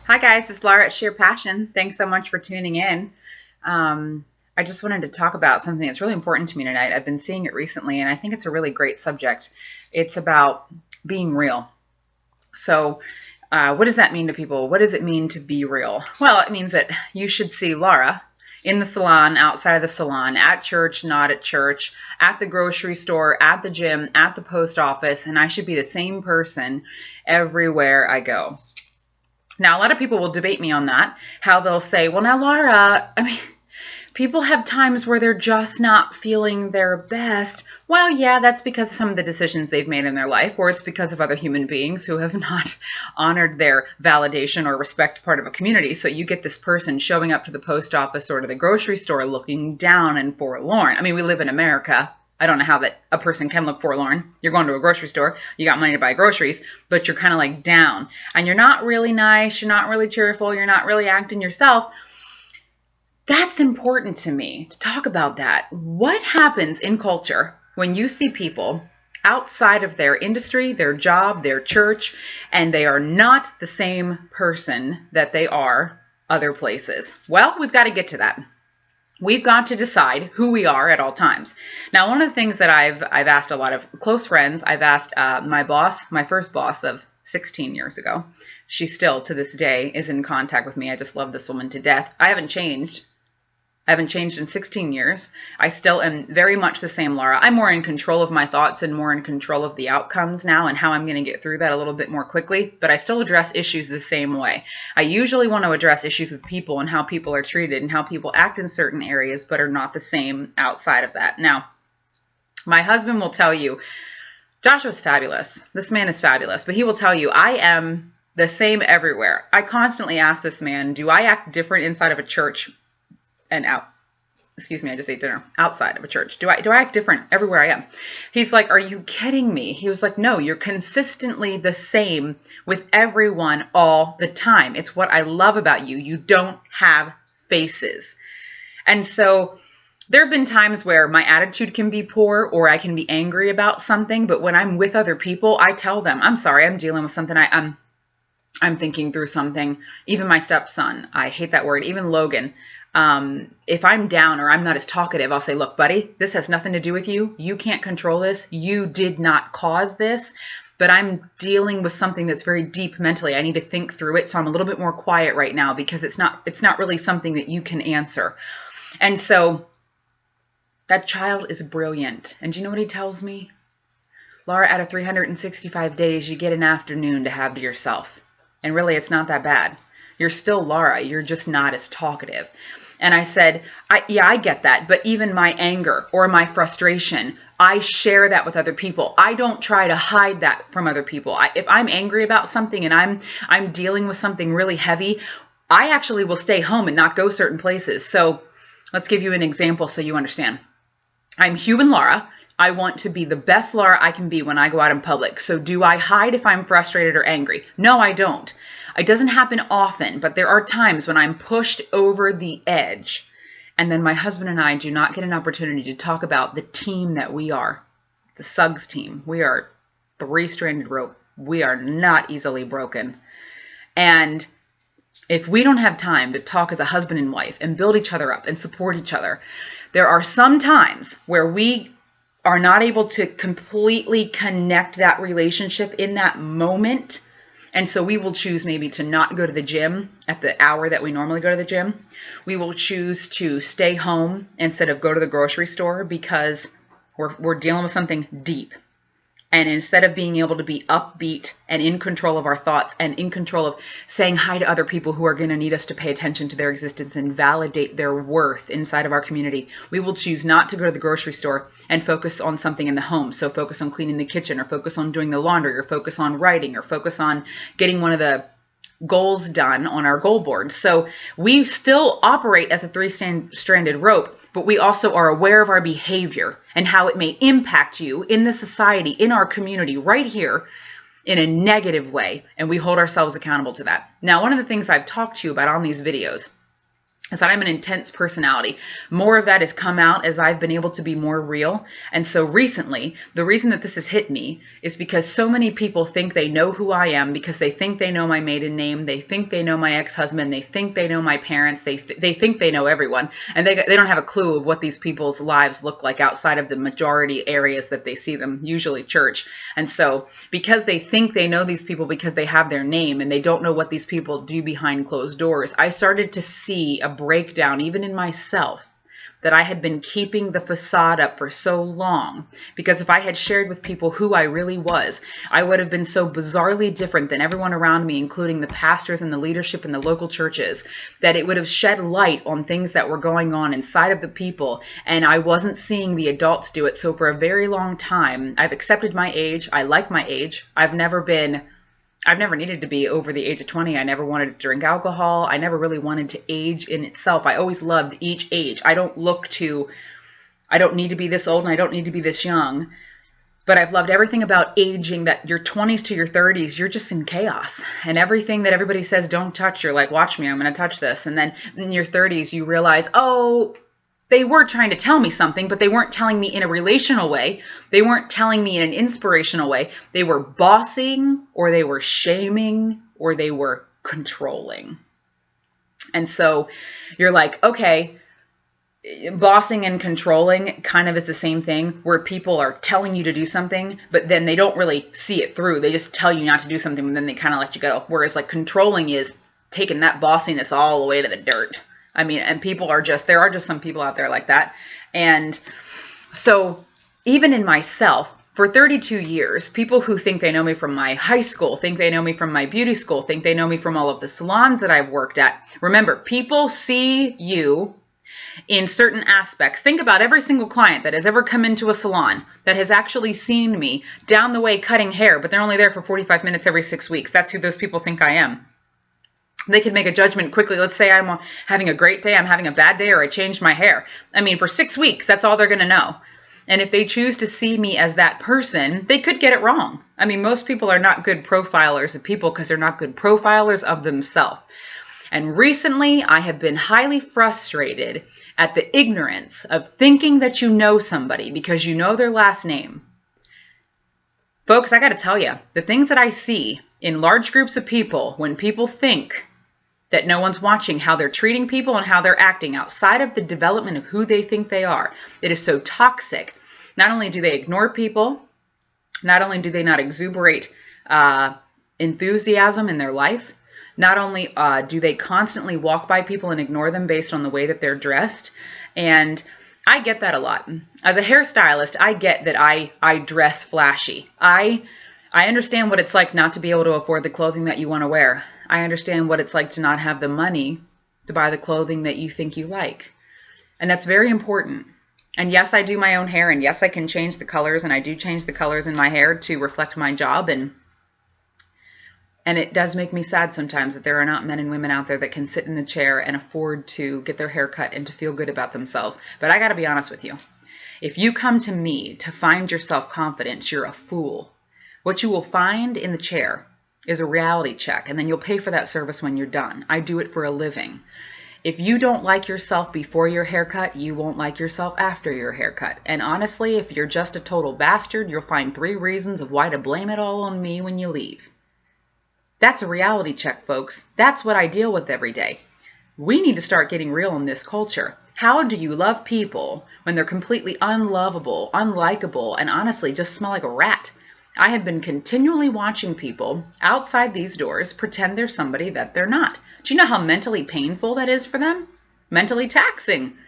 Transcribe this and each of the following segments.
Hi guys, it's Laura at Sheer Passion. Thanks so much for tuning in. I just wanted to talk about something that's really important to me tonight. I've been seeing it recently and I think it's a really great subject. It's about being real. So, what does that mean to people? What does it mean to be real? Well, it means that you should see Laura in the salon, outside of the salon, at church, not at church, at the grocery store, at the gym, at the post office, and I should be the same person everywhere I go. Now, a lot of people will debate me on that, how they'll say, well, now, Laura, people have times where they're just not feeling their best. Well, yeah, that's because of some of the decisions they've made in their life, or it's because of other human beings who have not honored their validation or respect part of a community. So you get this person showing up to the post office or to the grocery store looking down and forlorn. I mean, we live in America. I don't know how that a person can look forlorn. You're going to a grocery store, you got money to buy groceries, but you're kind of like down and you're not really nice. You're not really cheerful. You're not really acting yourself. That's important to me to talk about that. What happens in culture when you see people outside of their industry, their job, their church, and they are not the same person that they are other places? Well, we've got to get to that. We've got to decide who we are at all times. Now, one of the things that I've asked a lot of close friends, I've asked my boss, my first boss of 16 years ago. She still, to this day, is in contact with me. I just love this woman to death. I haven't changed in 16 years. I still am very much the same Laura. I'm more in control of my thoughts and more in control of the outcomes now and how I'm going to get through that a little bit more quickly, but I still address issues the same way. I usually want to address issues with people and how people are treated and how people act in certain areas, but are not the same outside of that. Now, my husband will tell you, Joshua's fabulous. This man is fabulous, but he will tell you, I am the same everywhere. I constantly ask this man, do I act different inside of a church and I just ate dinner outside of a church? Do I act different everywhere I am? He's like, are you kidding me? He was like, no, you're consistently the same with everyone all the time. It's what I love about you. You don't have faces. And so there have been times where my attitude can be poor or I can be angry about something. But when I'm with other people, I tell them, I'm sorry, I'm dealing with something. I'm thinking through something. Even my stepson, I hate that word. Even Logan. If I'm down or I'm not as talkative, I'll say, look, buddy, this has nothing to do with you. You can't control this. You did not cause this, but I'm dealing with something that's very deep mentally. I need to think through it. So I'm a little bit more quiet right now because it's not really something that you can answer. And so that child is brilliant. And do you know what he tells me? Laura, out of 365 days, you get an afternoon to have to yourself. And really, it's not that bad. You're still Laura. You're just not as talkative. And I said, I get that. But even my anger or my frustration, I share that with other people. I don't try to hide that from other people. If I'm angry about something and I'm dealing with something really heavy, I actually will stay home and not go certain places. So let's give you an example so you understand. I'm human Laura. I want to be the best Laura I can be when I go out in public. So do I hide if I'm frustrated or angry? No, I don't. It doesn't happen often, but there are times when I'm pushed over the edge. And then my husband and I do not get an opportunity to talk about the team that we are. The Suggs team. We are three-stranded rope. We are not easily broken. And if we don't have time to talk as a husband and wife and build each other up and support each other, there are some times where we are not able to completely connect that relationship in that moment. And so we will choose maybe to not go to the gym at the hour that we normally go to the gym. We will choose to stay home instead of go to the grocery store because we're dealing with something deep. And instead of being able to be upbeat and in control of our thoughts and in control of saying hi to other people who are going to need us to pay attention to their existence and validate their worth inside of our community, we will choose not to go to the grocery store and focus on something in the home. So focus on cleaning the kitchen or focus on doing the laundry or focus on writing or focus on getting one of the goals done on our goal board. So we still operate as a three-stranded rope, but we also are aware of our behavior and how it may impact you in the society, in our community, right here in a negative way. And we hold ourselves accountable to that. Now, one of the things I've talked to you about on these videos is that I'm an intense personality. More of that has come out as I've been able to be more real. And so recently, the reason that this has hit me is because so many people think they know who I am, because they think they know my maiden name. They think they know my ex-husband. They think they know my parents. They think they know everyone. And they don't have a clue of what these people's lives look like outside of the majority areas that they see them, usually church. And so because they think they know these people because they have their name and they don't know what these people do behind closed doors, I started to see a breakdown even in myself, that I had been keeping the facade up for so long. Because if I had shared with people who I really was, I would have been so bizarrely different than everyone around me, including the pastors and the leadership in the local churches, that it would have shed light on things that were going on inside of the people. And I wasn't seeing the adults do it. So for a very long time, I've accepted my age. I like my age. I've never needed to be over the age of 20. I never wanted to drink alcohol. I never really wanted to age in itself. I always loved each age. I don't need to be this old and I don't need to be this young. But I've loved everything about aging, that your 20s to your 30s, you're just in chaos. And everything that everybody says don't touch, you're like, watch me, I'm going to touch this. And then in your 30s, you realize, oh, they were trying to tell me something, but they weren't telling me in a relational way. They weren't telling me in an inspirational way. They were bossing, or they were shaming, or they were controlling. And so you're like, okay, bossing and controlling kind of is the same thing, where people are telling you to do something, but then they don't really see it through. They just tell you not to do something, and then they kind of let you go. Whereas like controlling is taking that bossiness all the way to the dirt. I mean, and there are just some people out there like that. And so even in myself, for 32 years, people who think they know me from my high school, think they know me from my beauty school, think they know me from all of the salons that I've worked at. Remember, people see you in certain aspects. Think about every single client that has ever come into a salon that has actually seen me down the way cutting hair, but they're only there for 45 minutes every 6 weeks. That's who those people think I am. They can make a judgment quickly. Let's say I'm having a great day, I'm having a bad day, or I changed my hair. I mean, for 6 weeks, that's all they're going to know. And if they choose to see me as that person, they could get it wrong. I mean, most people are not good profilers of people because they're not good profilers of themselves. And recently, I have been highly frustrated at the ignorance of thinking that you know somebody because you know their last name. Folks, I got to tell you, the things that I see in large groups of people, when people think that no one's watching how they're treating people and how they're acting outside of the development of who they think they are, it is so toxic. Not only do they ignore people, not only do they not exuberate enthusiasm in their life, not only do they constantly walk by people and ignore them based on the way that they're dressed. And I get that a lot. As a hairstylist, I get that I dress flashy. I understand what it's like not to be able to afford the clothing that you want to wear. I understand what it's like to not have the money to buy the clothing that you think you like. And that's very important. And yes, I do my own hair, and yes, I can change the colors, and I do change the colors in my hair to reflect my job. And it does make me sad sometimes that there are not men and women out there that can sit in a chair and afford to get their hair cut and to feel good about themselves. But I got to be honest with you. If you come to me to find your self-confidence, you're a fool. What you will find in the chair is a reality check, and then you'll pay for that service when you're done. I do it for a living. If you don't like yourself before your haircut, you won't like yourself after your haircut. And honestly, if you're just a total bastard, you'll find 3 reasons of why to blame it all on me when you leave. That's a reality check, folks. That's what I deal with every day. We need to start getting real in this culture. How do you love people when they're completely unlovable, unlikable, and honestly just smell like a rat? I have been continually watching people outside these doors pretend they're somebody that they're not. Do you know how mentally painful that is for them? Mentally taxing.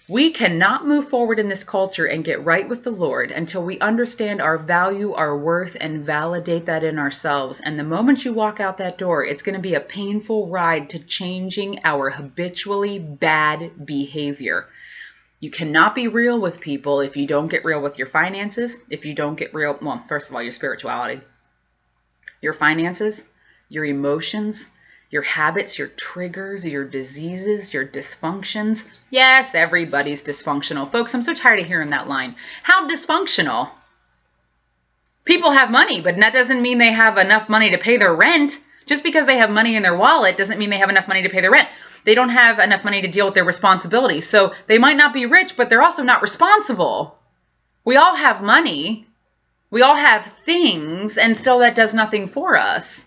We cannot move forward in this culture and get right with the Lord until we understand our value, our worth, and validate that in ourselves. And the moment you walk out that door, it's going to be a painful ride to changing our habitually bad behavior. You cannot be real with people if you don't get real with your finances, if you don't get real, well, first of all, your spirituality, your finances, your emotions, your habits, your triggers, your diseases, your dysfunctions. Yes, everybody's dysfunctional. Folks, I'm so tired of hearing that line. How dysfunctional? People have money, but that doesn't mean they have enough money to pay their rent. Just because they have money in their wallet doesn't mean they have enough money to pay their rent. they don't have enough money to deal with their responsibilities. So they might not be rich, but they're also not responsible. We all have money. We all have things, and still that does nothing for us.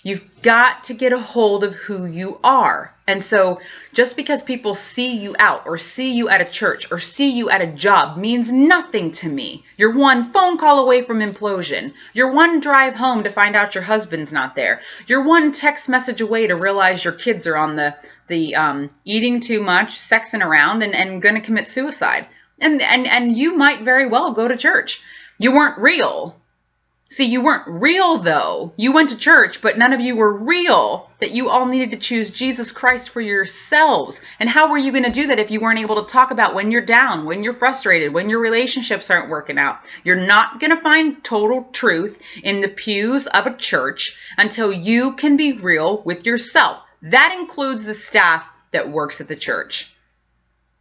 You've got to get a hold of who you are. And so just because people see you out or see you at a church or see you at a job means nothing to me. You're one phone call away from implosion. You're one drive home to find out your husband's not there. You're one text message away to realize your kids are on the eating too much, sexing around, and going to commit suicide. And you might very well go to church. You weren't real. See, you weren't real, though. You went to church, but none of you were real, that you all needed to choose Jesus Christ for yourselves. And how were you going to do that if you weren't able to talk about when you're down, when you're frustrated, when your relationships aren't working out? You're not going to find total truth in the pews of a church until you can be real with yourself. That includes the staff that works at the church.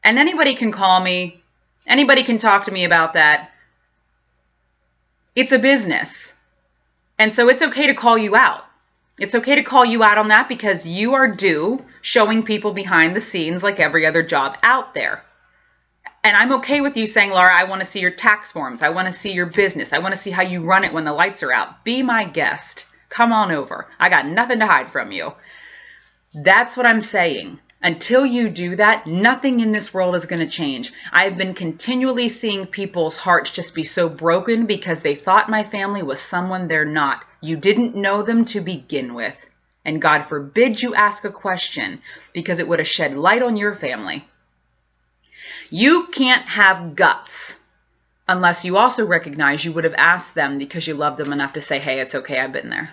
And anybody can call me. Anybody can talk to me about that. It's a business. And so it's okay to call you out. It's okay to call you out on that because you are due showing people behind the scenes like every other job out there. And I'm okay with you saying, Laura, I want to see your tax forms. I want to see your business. I want to see how you run it when the lights are out. Be my guest. Come on over. I got nothing to hide from you. That's what I'm saying. Until you do that, nothing in this world is going to change. I've been continually seeing people's hearts just be so broken because they thought my family was someone they're not. You didn't know them to begin with. And God forbid you ask a question because it would have shed light on your family. You can't have guts unless you also recognize you would have asked them because you loved them enough to say, hey, it's okay, I've been there.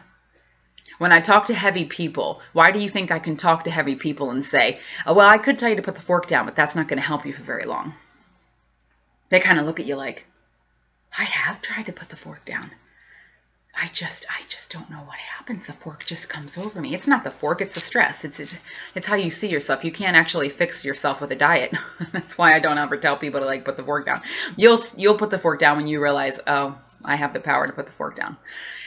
When I talk to heavy people, why do you think I can talk to heavy people and say, oh, well, I could tell you to put the fork down, but that's not going to help you for very long? They kind of look at you like, I have tried to put the fork down. I just don't know what happens. The fork just comes over me. It's not the fork, it's the stress. It's how you see yourself. You can't actually fix yourself with a diet. That's why I don't ever tell people to like put the fork down. You'll put the fork down when you realize, oh, I have the power to put the fork down.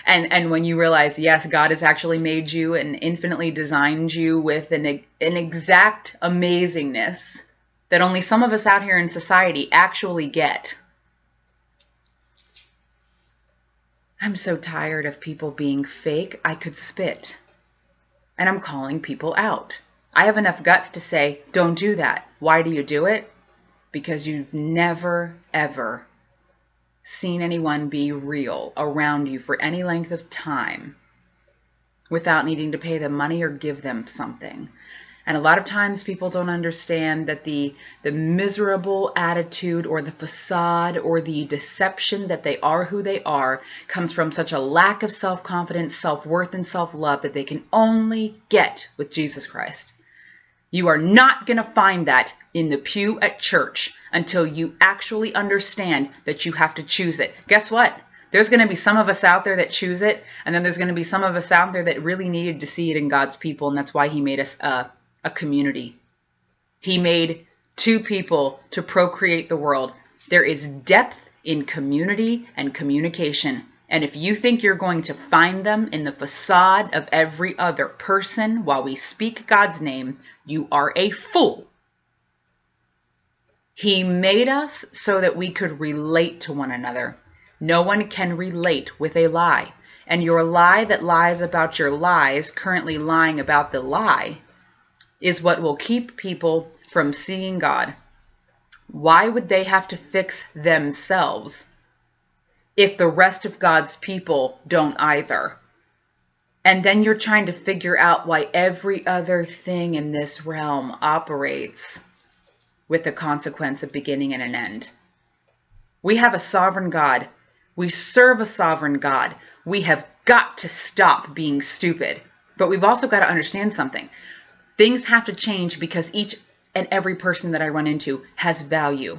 And when you realize, yes, God has actually made you and infinitely designed you with an exact amazingness that only some of us out here in society actually get. I'm so tired of people being fake, I could spit. And I'm calling people out. I have enough guts to say, don't do that. Why do you do it? Because you've never, ever seen anyone be real around you for any length of time without needing to pay them money or give them something. And a lot of times people don't understand that the miserable attitude or the facade or the deception that they are who they are comes from such a lack of self-confidence, self-worth, and self-love that they can only get with Jesus Christ. You are not going to find that in the pew at church until you actually understand that you have to choose it. Guess what? There's going to be some of us out there that choose it, and then there's going to be some of us out there that really needed to see it in God's people, and that's why He made us a community. He made two people to procreate the world. There is depth in community and communication. And if you think you're going to find them in the facade of every other person while we speak God's name, you are a fool. He made us so that we could relate to one another. No one can relate with a lie. And your lie that lies about your lies, currently lying about the lie, is what will keep people from seeing God. Why would they have to fix themselves if the rest of God's people don't either? And then you're trying to figure out why every other thing in this realm operates with the consequence of beginning and an end. We have a sovereign God. We serve a sovereign God. We have got to stop being stupid. But we've also got to understand something. Things have to change because each and every person that I run into has value.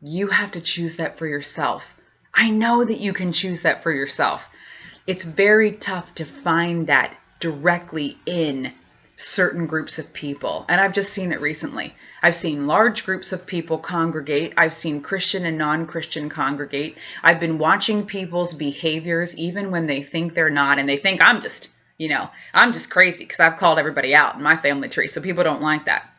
You have to choose that for yourself. I know that you can choose that for yourself. It's very tough to find that directly in certain groups of people. And I've just seen it recently. I've seen large groups of people congregate. I've seen Christian and non-Christian congregate. I've been watching people's behaviors even when they think they're not. And they think, I'm just I'm just crazy because I've called everybody out in my family tree, so people don't like that.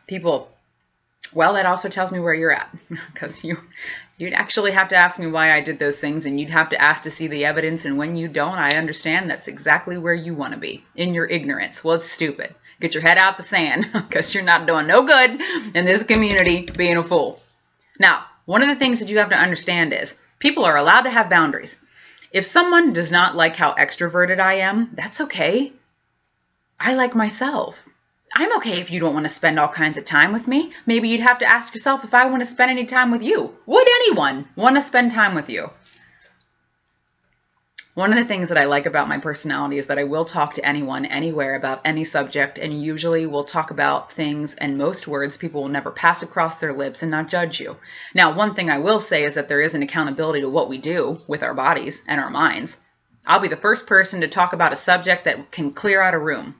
Well, that also tells me where you're at, because you'd actually have to ask me why I did those things, and you'd have to ask to see the evidence, and when you don't, I understand that's exactly where you want to be, in your ignorance. Well, it's stupid. Get your head out the sand, because you're not doing no good in this community being a fool. Now, one of the things that you have to understand is people are allowed to have boundaries. If someone does not like how extroverted I am, that's okay. I like myself. I'm okay if you don't want to spend all kinds of time with me. Maybe you'd have to ask yourself if I want to spend any time with you. Would anyone want to spend time with you? One of the things that I like about my personality is that I will talk to anyone, anywhere, about any subject, and usually we'll talk about things, and most words people will never pass across their lips and not judge you. Now, one thing I will say is that there is an accountability to what we do with our bodies and our minds. I'll be the first person to talk about a subject that can clear out a room.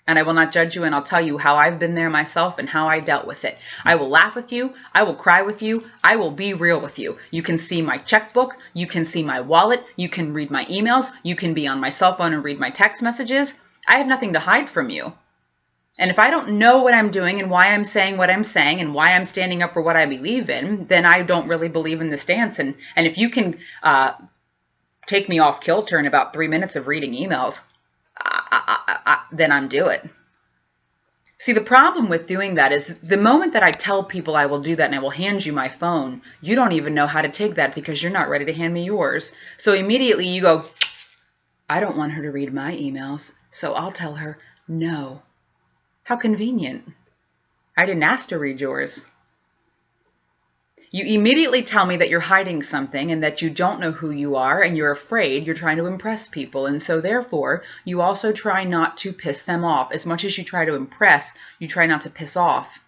And I will not judge you, and I'll tell you how I've been there myself and how I dealt with it. I will laugh with you. I will cry with you. I will be real with you. You can see my checkbook. You can see my wallet. You can read my emails. You can be on my cell phone and read my text messages. I have nothing to hide from you. And if I don't know what I'm doing and why I'm saying what I'm saying and why I'm standing up for what I believe in, then I don't really believe in this dance. And if you can take me off kilter in about 3 minutes of reading emails, then I'm do it. See, the problem with doing that is the moment that I tell people I will do that and I will hand you my phone, you don't even know how to take that because you're not ready to hand me yours. So immediately you go, I don't want her to read my emails, so I'll tell her no. How convenient. I didn't ask to read yours. You immediately tell me that you're hiding something and that you don't know who you are and you're afraid you're trying to impress people. And so therefore, you also try not to piss them off. As much as you try to impress, you try not to piss off.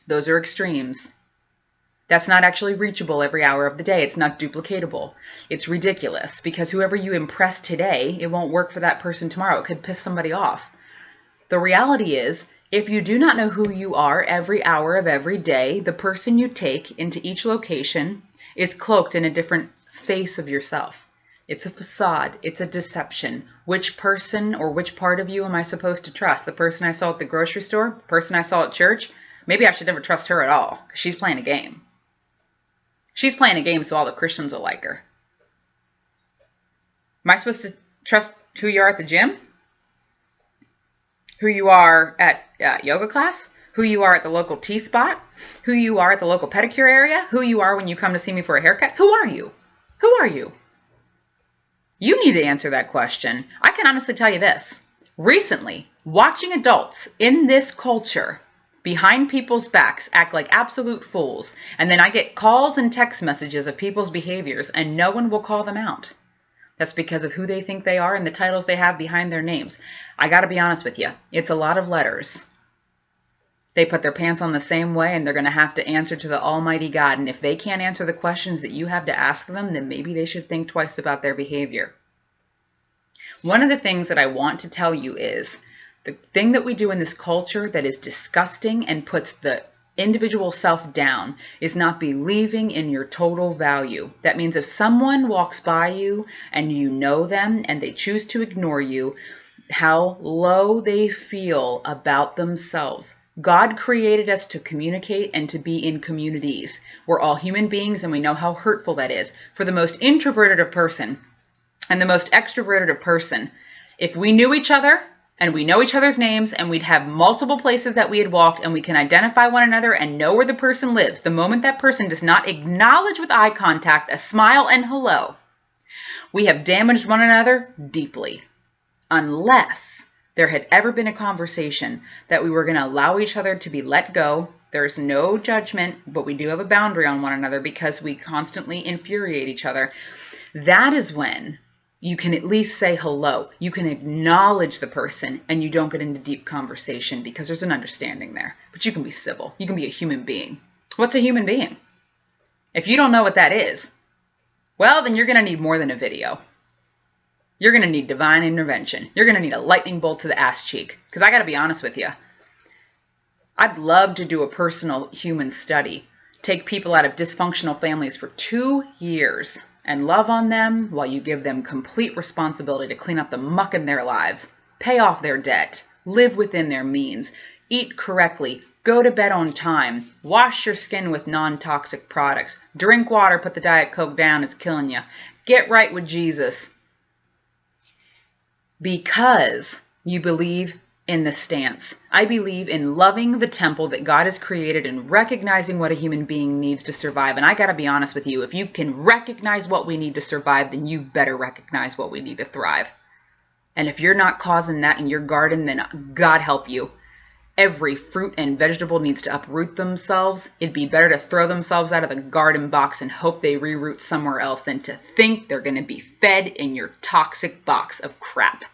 Those are extremes. That's not actually reachable every hour of the day. It's not duplicatable. It's ridiculous because whoever you impress today, it won't work for that person tomorrow. It could piss somebody off. The reality is, if you do not know who you are every hour of every day, the person you take into each location is cloaked in a different face of yourself. It's a facade. It's a deception. Which person or which part of you am I supposed to trust? The person I saw at the grocery store? The person I saw at church? Maybe I should never trust her at all because she's playing a game. She's playing a game so all the Christians will like her. Am I supposed to trust who you are at the gym? Who you are at yoga class, who you are at the local tea spot, who you are at the local pedicure area, who you are when you come to see me for a haircut. Who are you? Who are you? You need to answer that question. I can honestly tell you this. Recently, watching adults in this culture behind people's backs act like absolute fools, and then I get calls and text messages of people's behaviors, and no one will call them out. That's because of who they think they are and the titles they have behind their names. I got to be honest with you. It's a lot of letters. They put their pants on the same way and they're going to have to answer to the Almighty God. And if they can't answer the questions that you have to ask them, then maybe they should think twice about their behavior. One of the things that I want to tell you is the thing that we do in this culture that is disgusting and puts the individual self down is not believing in your total value. That means if someone walks by you and you know them and they choose to ignore you, how low they feel about themselves. God created us to communicate and to be in communities. We're all human beings and we know how hurtful that is. For the most introverted of person and the most extroverted of person, if we knew each other and we know each other's names and we'd have multiple places that we had walked and we can identify one another and know where the person lives, the moment that person does not acknowledge with eye contact, a smile and hello, we have damaged one another deeply. Unless there had ever been a conversation that we were going to allow each other to be let go. There's no judgment, but we do have a boundary on one another because we constantly infuriate each other. That is when you can at least say hello. You can acknowledge the person and you don't get into deep conversation because there's an understanding there. But you can be civil. You can be a human being. What's a human being? If you don't know what that is, well, then you're going to need more than a video. You're going to need divine intervention. You're going to need a lightning bolt to the ass cheek. Because I got to be honest with you. I'd love to do a personal human study. Take people out of dysfunctional families for 2 years and love on them while you give them complete responsibility to clean up the muck in their lives. pay off their debt, live within their means, eat correctly, go to bed on time, wash your skin with non-toxic products, drink water, put the Diet Coke down, it's killing you. Get right with Jesus. Because you believe in the stance. I believe in loving the temple that God has created and recognizing what a human being needs to survive. And I got to be honest with you, if you can recognize what we need to survive, then you better recognize what we need to thrive. And if you're not causing that in your garden, then God help you. Every fruit and vegetable needs to uproot themselves. It'd be better to throw themselves out of the garden box and hope they reroot somewhere else than to think they're going to be fed in your toxic box of crap.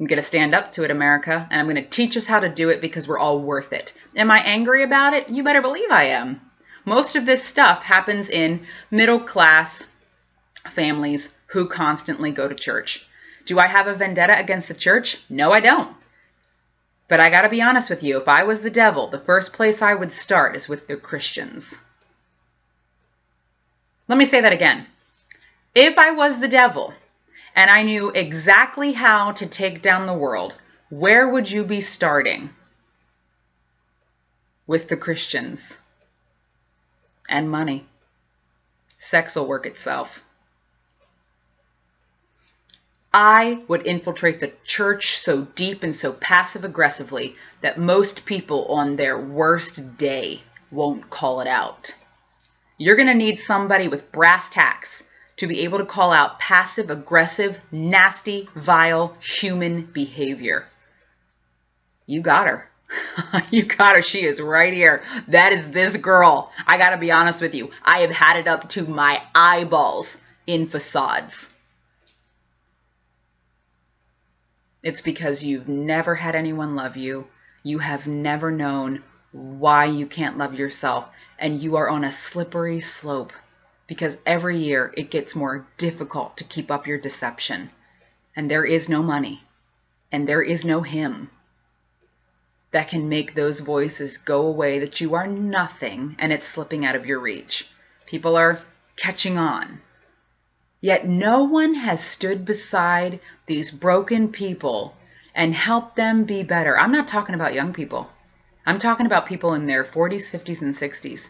I'm going to stand up to it, America, and I'm going to teach us how to do it because we're all worth it. Am I angry about it? You better believe I am. Most of this stuff happens in middle-class families who constantly go to church. Do I have a vendetta against the church? No, I don't. But I got to be honest with you. If I was the devil, the first place I would start is with the Christians. Let me say that again. If I was the devil, and I knew exactly how to take down the world, where would you be starting? With the Christians. And money. Sex will work itself. I would infiltrate the church so deep and so passive-aggressively that most people on their worst day won't call it out. You're going to need somebody with brass tacks to be able to call out passive-aggressive, nasty, vile human behavior. You got her. You got her. She is right here. That is this girl. I got to be honest with you. I have had it up to my eyeballs in facades. It's because you've never had anyone love you. You have never known why you can't love yourself. And you are on a slippery slope because every year it gets more difficult to keep up your deception. And there is no money. And there is no him that can make those voices go away that you are nothing and it's slipping out of your reach. People are catching on. Yet no one has stood beside these broken people and helped them be better. I'm not talking about young people. I'm talking about people in their 40s, 50s, and 60s.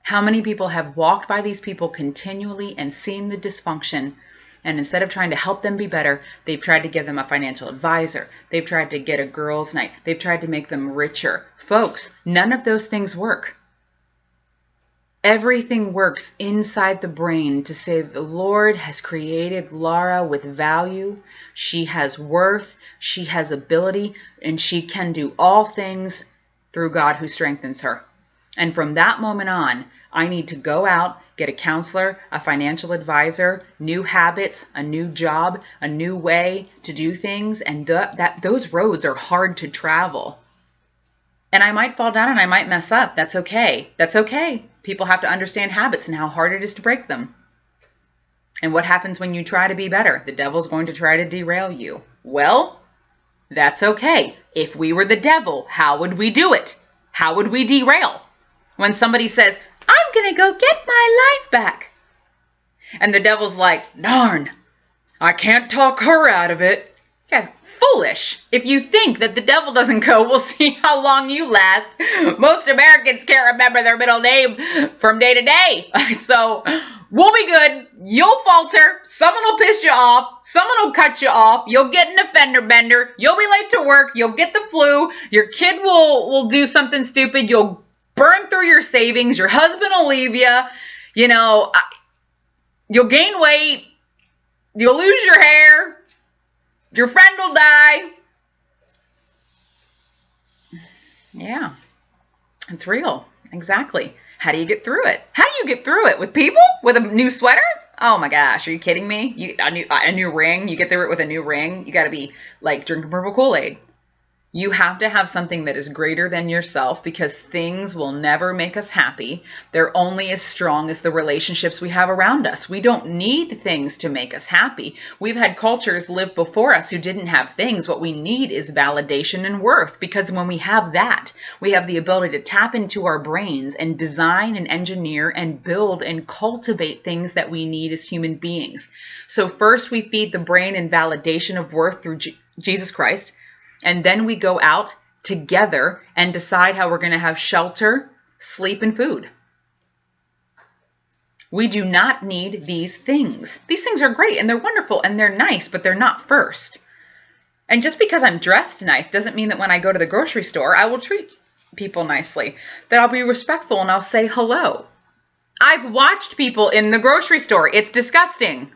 How many people have walked by these people continually and seen the dysfunction, and instead of trying to help them be better, they've tried to give them a financial advisor. They've tried to get a girls' night. They've tried to make them richer. Folks, none of those things work. Everything works inside the brain to say the Lord has created Laura with value. She has worth, she has ability, and she can do all things through God who strengthens her. And from that moment on, I need to go out, get a counselor, a financial advisor, new habits, a new job, a new way to do things. And those roads are hard to travel. And I might fall down and I might mess up. That's okay. That's okay. People have to understand habits and how hard it is to break them. And what happens when you try to be better? The devil's going to try to derail you. Well, that's okay. If we were the devil, how would we do it? How would we derail? When somebody says, I'm going to go get my life back. And the devil's like, darn, I can't talk her out of it. You guys, foolish. If you think that the devil doesn't go, we'll see how long you last. Most Americans can't remember their middle name from day to day. So we'll be good. You'll falter. Someone will piss you off. Someone will cut you off. You'll get an offender bender. You'll be late to work. You'll get the flu. Your kid will do something stupid. You'll burn through your savings. Your husband will leave you. You know, you'll gain weight. You'll lose your hair. Your friend will die. Yeah, it's real. Exactly. How do you get through it? How do you get through it? With people? With a new sweater? Oh my gosh, are you kidding me? A new ring? You get through it with a new ring? You got to be like drinking purple Kool-Aid. You have to have something that is greater than yourself, because things will never make us happy. They're only as strong as the relationships we have around us. We don't need things to make us happy. We've had cultures live before us who didn't have things. What we need is validation and worth, because when we have that, we have the ability to tap into our brains and design and engineer and build and cultivate things that we need as human beings. So first we feed the brain in validation of worth through Jesus Christ. And then we go out together and decide how we're going to have shelter, sleep, and food. We do not need these things. These things are great and they're wonderful and they're nice, but they're not first. And just because I'm dressed nice doesn't mean that when I go to the grocery store, I will treat people nicely, that I'll be respectful and I'll say hello. I've watched people in the grocery store. It's disgusting.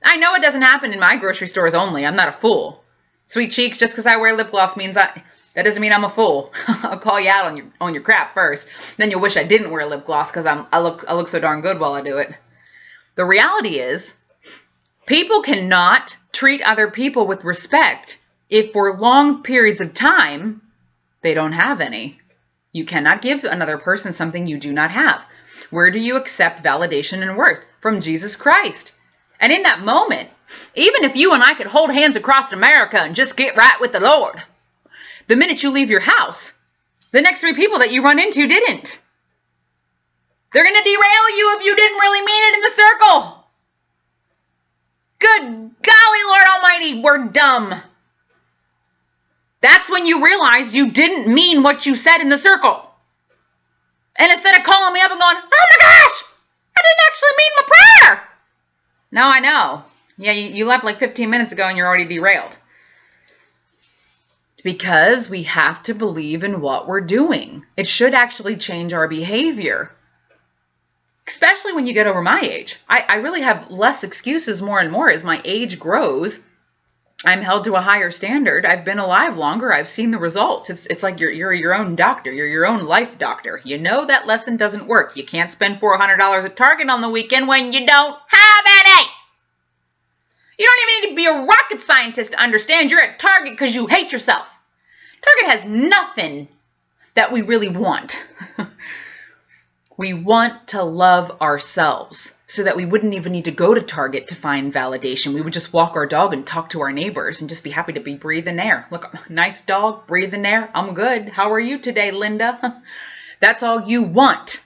I know it doesn't happen in my grocery stores only. I'm not a fool. Sweet cheeks, just because I wear lip gloss means that doesn't mean I'm a fool. I'll call you out on your crap first. Then you'll wish I didn't wear lip gloss because I look so darn good while I do it. The reality is, people cannot treat other people with respect if for long periods of time they don't have any. You cannot give another person something you do not have. Where do you accept validation and worth? From Jesus Christ. And in that moment, even if you and I could hold hands across America and just get right with the Lord, the minute you leave your house, the next 3 people that you run into didn't. They're going to derail you if you didn't really mean it in the circle. Good golly, Lord Almighty, we're dumb. That's when you realize you didn't mean what you said in the circle. And instead of calling me up and going, oh my gosh, I didn't actually mean my prayer. No, I know. Yeah, you left like 15 minutes ago and you're already derailed. Because we have to believe in what we're doing. It should actually change our behavior. Especially when you get over my age. I really have less excuses more and more as my age grows. I'm held to a higher standard. I've been alive longer. I've seen the results. It's like you're your own doctor. You're your own life doctor. You know that lesson doesn't work. You can't spend $400 at Target on the weekend when you don't have any. You don't even need to be a rocket scientist to understand you're at Target because you hate yourself. Target has nothing that we really want. We want to love ourselves so that we wouldn't even need to go to Target to find validation. We would just walk our dog and talk to our neighbors and just be happy to be breathing air. Look, nice dog, breathing air. I'm good. How are you today, Linda? That's all you want.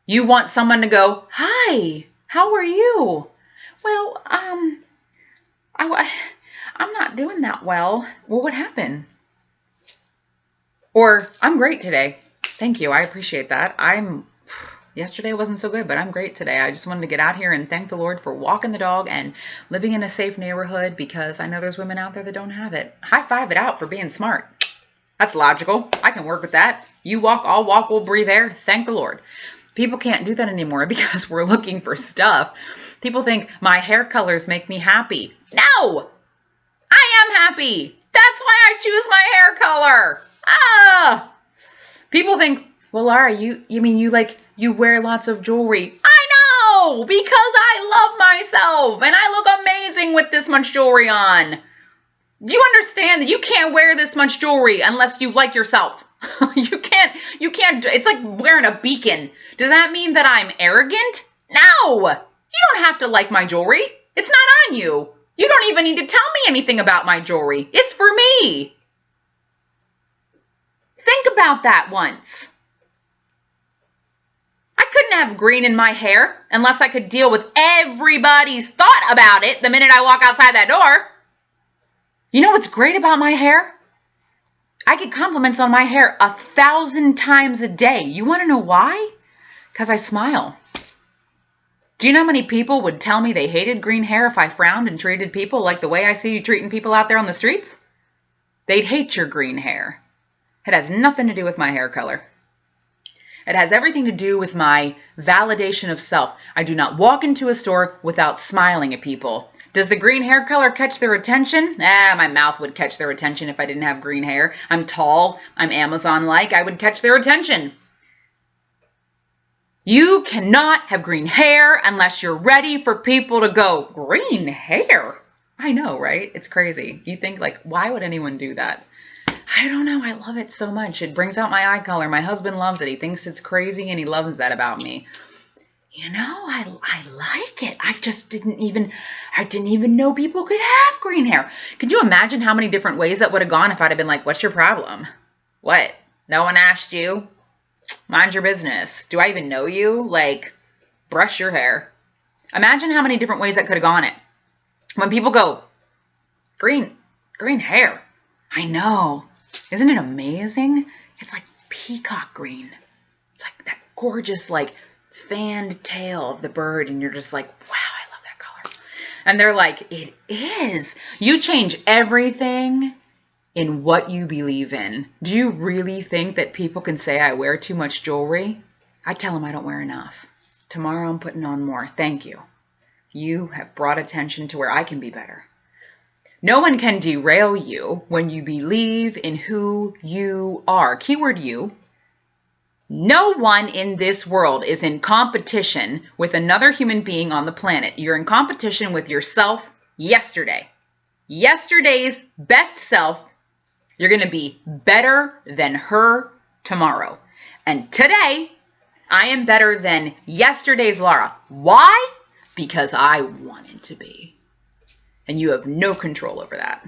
You want someone to go, hi, how are you? Well, I'm not doing that well. Well, what happened? Or, I'm great today. Thank you. I appreciate that. Yesterday wasn't so good, but I'm great today. I just wanted to get out here and thank the Lord for walking the dog and living in a safe neighborhood, because I know there's women out there that don't have it. High five it out for being smart. That's logical. I can work with that. You walk, I'll walk, we'll breathe air. Thank the Lord. People can't do that anymore because we're looking for stuff. People think my hair colors make me happy. No! I am happy. That's why I choose my hair color. People think, well, Laura, you mean you wear lots of jewelry. I know, because I love myself and I look amazing with this much jewelry on. Do you understand that you can't wear this much jewelry unless you like yourself? You can't, it's like wearing a beacon. Does that mean that I'm arrogant? No, you don't have to like my jewelry. It's not on you. You don't even need to tell me anything about my jewelry. It's for me. Think about that once. I couldn't have green in my hair unless I could deal with everybody's thought about it the minute I walk outside that door. You know what's great about my hair? I get compliments on my hair 1,000 times a day. You want to know why? Because I smile. Do you know how many people would tell me they hated green hair if I frowned and treated people like the way I see you treating people out there on the streets? They'd hate your green hair. It has nothing to do with my hair color. It has everything to do with my validation of self. I do not walk into a store without smiling at people. Does the green hair color catch their attention? My mouth would catch their attention if I didn't have green hair. I'm tall. I'm Amazon-like. I would catch their attention. You cannot have green hair unless you're ready for people to go, green hair? I know, right? It's crazy. You think, like, why would anyone do that? I don't know. I love it so much. It brings out my eye color. My husband loves it. He thinks it's crazy and he loves that about me. You know, I like it. I didn't even know people could have green hair. Could you imagine how many different ways that would have gone if I'd have been like, what's your problem? What? No one asked you? Mind your business. Do I even know you? Like, brush your hair. Imagine how many different ways that could have gone it. When people go, green hair. I know. Isn't it amazing? It's like peacock green. It's like that gorgeous, like, fanned tail of the bird, and you're just like, wow, I love that color. And they're like, it is. You change everything in what you believe in. Do you really think that people can say I wear too much jewelry? I tell them I don't wear enough. Tomorrow I'm putting on more. Thank you. You have brought attention to where I can be better. No one can derail you when you believe in who you are. Keyword you. No one in this world is in competition with another human being on the planet. You're in competition with yourself yesterday. Yesterday's best self. You're going to be better than her tomorrow. And today, I am better than yesterday's Laura. Why? Because I wanted to be. And you have no control over that.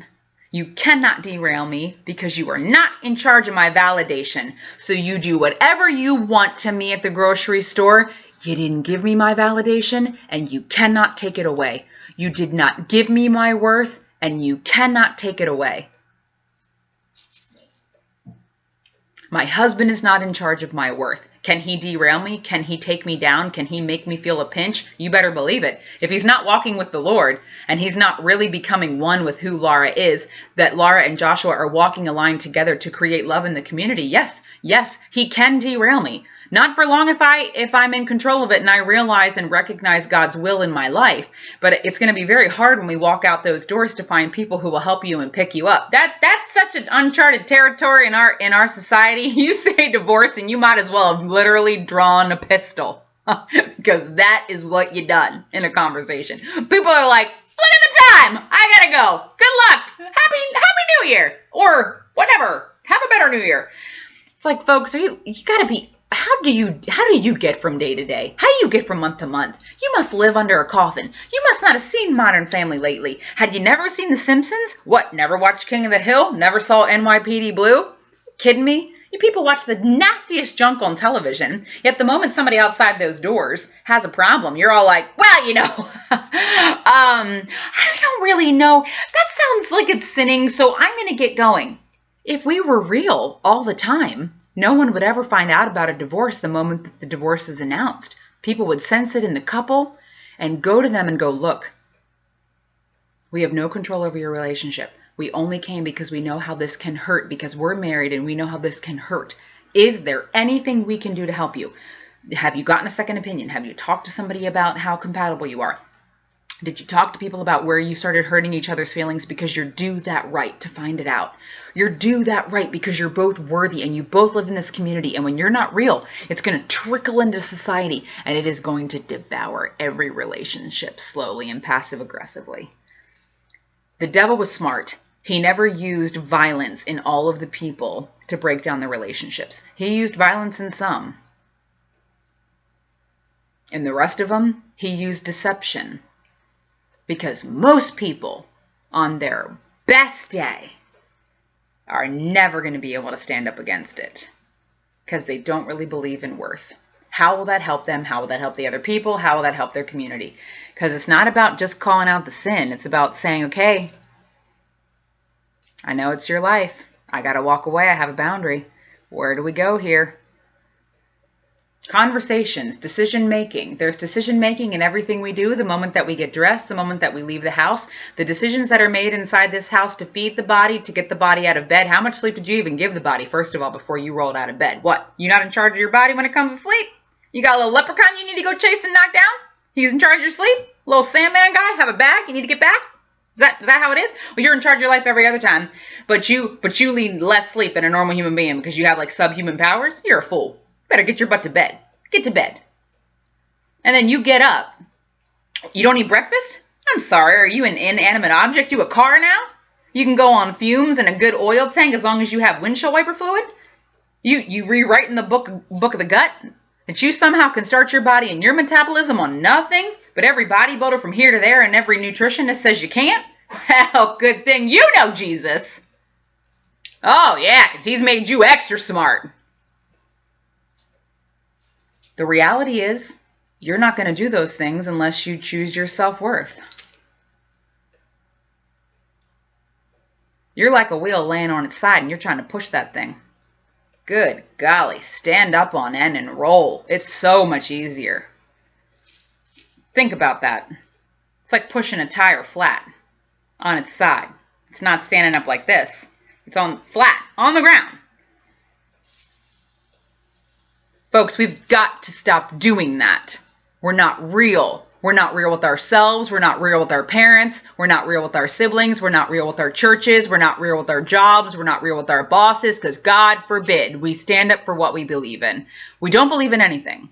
You cannot derail me because you are not in charge of my validation. So you do whatever you want to me at the grocery store. You didn't give me my validation and you cannot take it away. You did not give me my worth and you cannot take it away. My husband is not in charge of my worth. Can he derail me? Can he take me down? Can he make me feel a pinch? You better believe it. If he's not walking with the Lord and he's not really becoming one with who Laura is, that Laura and Joshua are walking a line together to create love in the community, yes, he can derail me. Not for long if I'm in control of it and I realize and recognize God's will in my life. But it's going to be very hard when we walk out those doors to find people who will help you and pick you up. That's such an uncharted territory in our society. You say divorce and you might as well have literally drawn a pistol. Because that is what you done in a conversation. People are like, look at the time. I gotta go. Good luck. Happy New Year. Or whatever. Have a better New Year. It's like, folks, you gotta be... How do you get from day to day? How do you get from month to month? You must live under a coffin. You must not have seen Modern Family lately. Had you never seen The Simpsons? What, never watched King of the Hill? Never saw NYPD Blue? Kidding me? You people watch the nastiest junk on television, yet the moment somebody outside those doors has a problem, you're all like, well, you know, I don't really know. That sounds like it's sinning, so I'm going to get going. If we were real all the time, no one would ever find out about a divorce the moment that the divorce is announced. People would sense it in the couple and go to them and go, look, we have no control over your relationship. We only came because we know how this can hurt because we're married and we know how this can hurt. Is there anything we can do to help you? Have you gotten a second opinion? Have you talked to somebody about how compatible you are? Did you talk to people about where you started hurting each other's feelings because you're due that right to find it out? You're due that right because you're both worthy and you both live in this community. And when you're not real, it's going to trickle into society and it is going to devour every relationship slowly and passive aggressively. The devil was smart. He never used violence in all of the people to break down the relationships. He used violence in some. In the rest of them, he used deception. Because most people on their best day are never going to be able to stand up against it because they don't really believe in worth. How will that help them? How will that help the other people? How will that help their community? Because it's not about just calling out the sin. It's about saying, okay, I know it's your life. I got to walk away. I have a boundary. Where do we go here? Conversations, decision-making. There's decision-making in everything we do. The moment that we get dressed, the moment that we leave the house, the decisions that are made inside this house to feed the body, to get the body out of bed. How much sleep did you even give the body, first of all, before you rolled out of bed? What? You're not in charge of your body when it comes to sleep? You got a little leprechaun you need to go chase and knock down? He's in charge of your sleep? Little Sandman guy? Have a bag? You need to get back? Is that how it is? Well, you're in charge of your life every other time. But you lead less sleep than a normal human being because you have like subhuman powers? You're a fool. Better get your butt to bed. Get to bed. And then you get up. You don't eat breakfast? I'm sorry, are you an inanimate object? You a car now? You can go on fumes and a good oil tank as long as you have windshield wiper fluid. You rewrite in the book of the gut that you somehow can start your body and your metabolism on nothing, but every bodybuilder from here to there and every nutritionist says you can't? Well, good thing you know Jesus. Oh, yeah, because he's made you extra smart. The reality is, you're not going to do those things unless you choose your self-worth. You're like a wheel laying on its side and you're trying to push that thing. Good golly, stand up on end and roll. It's so much easier. Think about that. It's like pushing a tire flat on its side. It's not standing up like this. It's on flat, on the ground. Folks, we've got to stop doing that. We're not real. We're not real with ourselves. We're not real with our parents. We're not real with our siblings. We're not real with our churches. We're not real with our jobs. We're not real with our bosses, because God forbid we stand up for what we believe in. We don't believe in anything.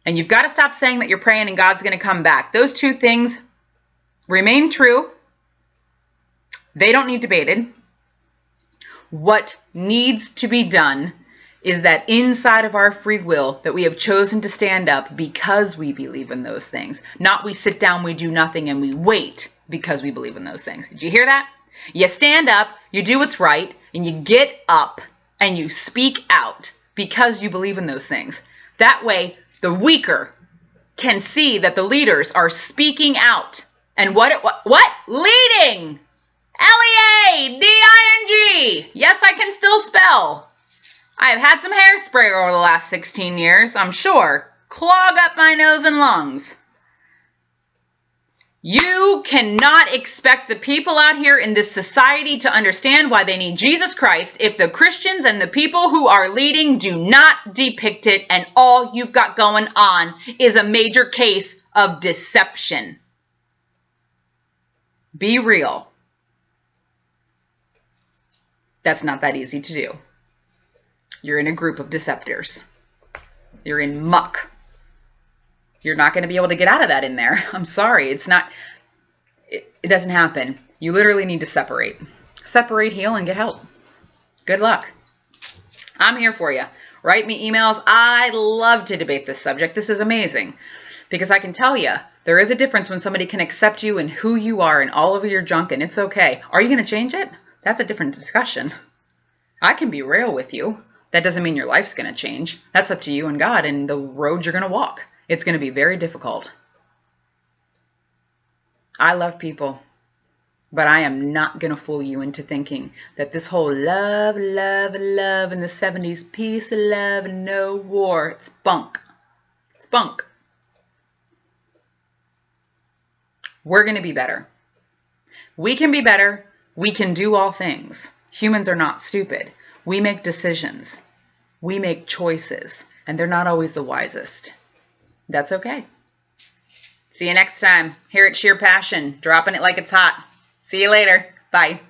And you've got to stop saying that you're praying and God's going to come back. Those two things remain true. They don't need debated. What needs to be done is that inside of our free will that we have chosen to stand up because we believe in those things. Not we sit down, we do nothing, and we wait because we believe in those things. Did you hear that? You stand up, you do what's right, and you get up and you speak out because you believe in those things. That way, the weaker can see that the leaders are speaking out. And what? Leading! Leading! Yes, I can still spell. I have had some hairspray over the last 16 years, I'm sure. Clog up my nose and lungs. You cannot expect the people out here in this society to understand why they need Jesus Christ if the Christians and the people who are leading do not depict it, and all you've got going on is a major case of deception. Be real. That's not that easy to do. You're in a group of deceptors. You're in muck. You're not going to be able to get out of that in there. I'm sorry. It doesn't happen. You literally need to separate. Separate, heal, and get help. Good luck. I'm here for you. Write me emails. I love to debate this subject. This is amazing. Because I can tell you, there is a difference when somebody can accept you and who you are and all of your junk, and it's okay. Are you going to change it? That's a different discussion. I can be real with you. That doesn't mean your life's going to change. That's up to you and God and the road you're going to walk. It's going to be very difficult. I love people, but I am not going to fool you into thinking that this whole love in the 70s, peace, love, and no war, it's bunk. It's bunk. We're going to be better. We can be better. We can do all things. Humans are not stupid. We make decisions. We make choices. And they're not always the wisest. That's okay. See you next time here at Sheer Passion. Dropping it like it's hot. See you later. Bye.